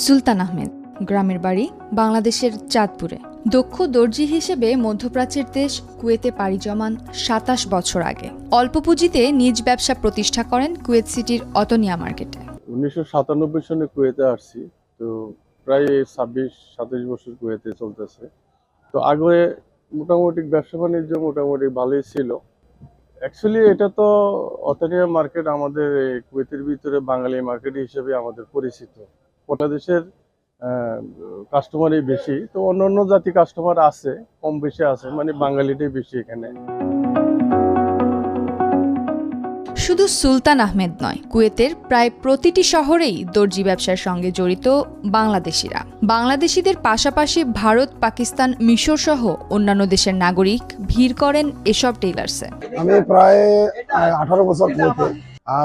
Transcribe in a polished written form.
সুলতান আহমেদ, গ্রামের বাড়ি বাংলাদেশের চাঁদপুরে। দক্ষ দর্জি হিসেবে মধ্যপ্রাচ্যের দেশ কুয়েতে পাড়ি জমান ২৭ বছর আগে। অল্প পুঁজিতে নিজ ব্যবসা প্রতিষ্ঠা করেন কুয়েত সিটির অতনিয়া মার্কেটে। ১৯৯৭ সনে কুয়েতে আসছি, তো প্রায় ২৬-২৭ বছর কুয়েতে চলতেছে। তো আগে মোটামুটি ব্যবসা বাণিজ্য মোটামুটি ভালোই ছিল। অ্যাকচুয়ালি এটা তো অতনিয়া মার্কেট আমাদের কুয়েতের ভিতরে বাঙালি মার্কেট হিসেবে আমাদের পরিচিত। বাংলাদেশের কাস্টমারই বেশি, তো অন্য জাতি কাস্টমার আছে, কম বেশি আছে, মানে বাঙালিটাই বেশি এখানে। শুধু সুলতান আহমেদ নয়, কুয়েতের প্রায় প্রতিটি শহরেই দর্জি ব্যবসার সঙ্গে জড়িত বাংলাদেশিরা। বাংলাদেশিদের পাশাপাশি ভারত, পাকিস্তান, মিশর সহ অন্যান্য দেশের নাগরিক ভিড় করেন এসব টেইলার্সে। আমি প্রায় 18 বছর কুয়েতে